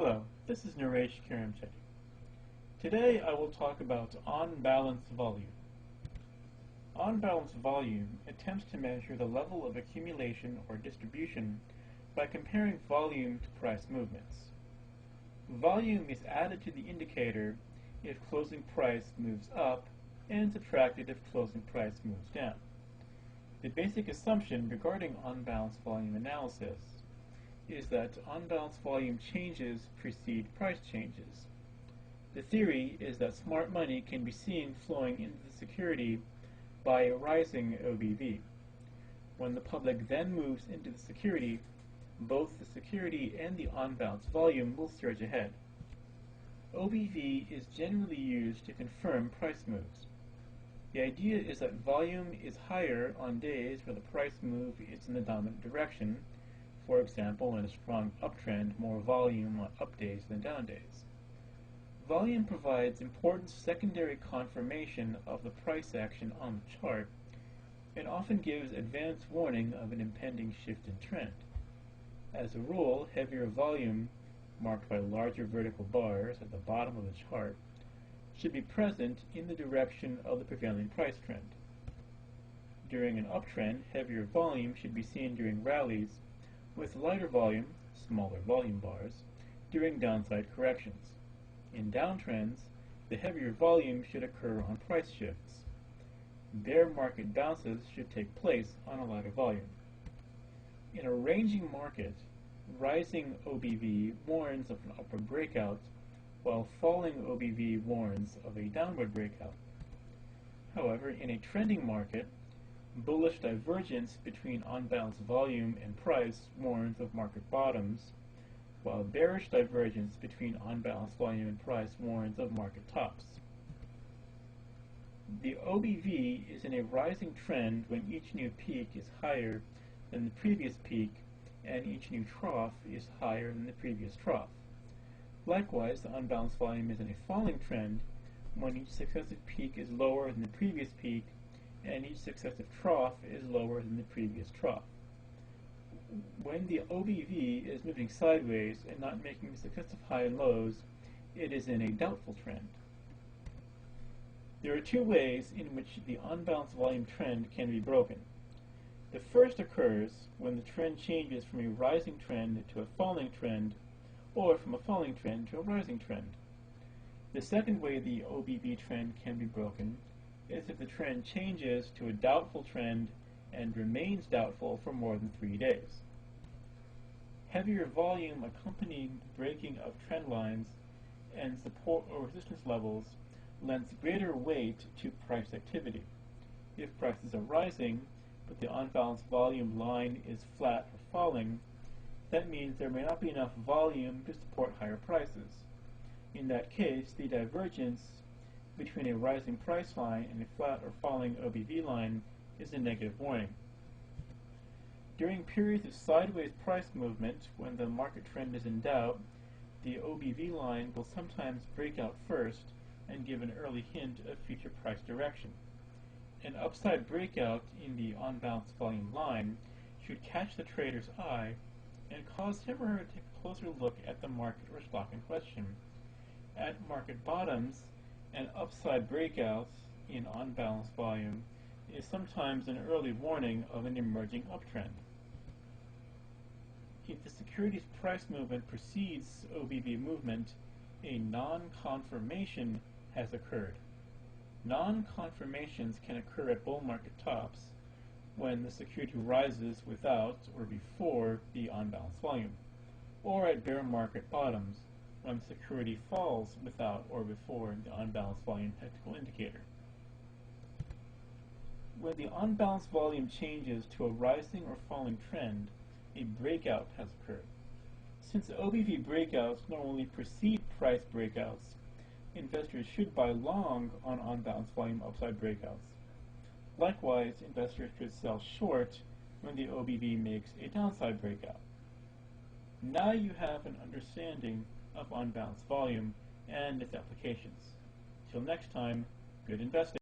Hello, this is Naresh Karamchetty. Today I will talk about on-balance volume. On-balance volume attempts to measure the level of accumulation or distribution by comparing volume to price movements. Volume is added to the indicator if closing price moves up and subtracted if closing price moves down. The basic assumption regarding on-balance volume analysis is that on-balance volume changes precede price changes. The theory is that smart money can be seen flowing into the security by a rising OBV. When the public then moves into the security, both the security and the on-balance volume will surge ahead. OBV is generally used to confirm price moves. The idea is that volume is higher on days where the price move is in the dominant direction. For example, in a strong uptrend, more volume on up days than down days. Volume provides important secondary confirmation of the price action on the chart and often gives advance warning of an impending shift in trend. As a rule, heavier volume, marked by larger vertical bars at the bottom of the chart, should be present in the direction of the prevailing price trend. During an uptrend, heavier volume should be seen during rallies, with lighter volume, smaller volume bars, during downside corrections. In downtrends, the heavier volume should occur on price shifts. Bear market bounces should take place on a lighter volume. In a ranging market, rising OBV warns of an upward breakout, while falling OBV warns of a downward breakout. However, in a trending market, bullish divergence between on-balance volume and price warns of market bottoms, while bearish divergence between on-balance volume and price warns of market tops. The OBV is in a rising trend when each new peak is higher than the previous peak and each new trough is higher than the previous trough. Likewise, the on-balance volume is in a falling trend when each successive peak is lower than the previous peak and each successive trough is lower than the previous trough. When the OBV is moving sideways and not making successive high and lows, it is in a doubtful trend. There are two ways in which the on-balance volume trend can be broken. The first occurs when the trend changes from a rising trend to a falling trend, or from a falling trend to a rising trend. The second way the OBV trend can be broken is if the trend changes to a doubtful trend and remains doubtful for more than 3 days. Heavier volume accompanying breaking of trend lines and support or resistance levels lends greater weight to price activity. If prices are rising, but the on-balance volume line is flat or falling, that means there may not be enough volume to support higher prices. In that case, the divergence between a rising price line and a flat or falling OBV line is a negative warning. During periods of sideways price movement, when the market trend is in doubt, the OBV line will sometimes break out first and give an early hint of future price direction. An upside breakout in the on-balance volume line should catch the trader's eye and cause him or her to take a closer look at the market or stock in question. At market bottoms, an upside breakout in on-balance volume is sometimes an early warning of an emerging uptrend. If the security's price movement precedes OBV movement, a non-confirmation has occurred. Non-confirmations can occur at bull market tops when the security rises without or before the on-balance volume, or at bear market bottoms when the security falls without or before the on-balance volume technical indicator. When the on-balance volume changes to a rising or falling trend, a breakout has occurred. Since OBV breakouts normally precede price breakouts, investors should buy long on on-balance volume upside breakouts. Likewise, investors should sell short when the OBV makes a downside breakout. Now you have an understanding of on-balance volume and its applications. Till next time, good investing.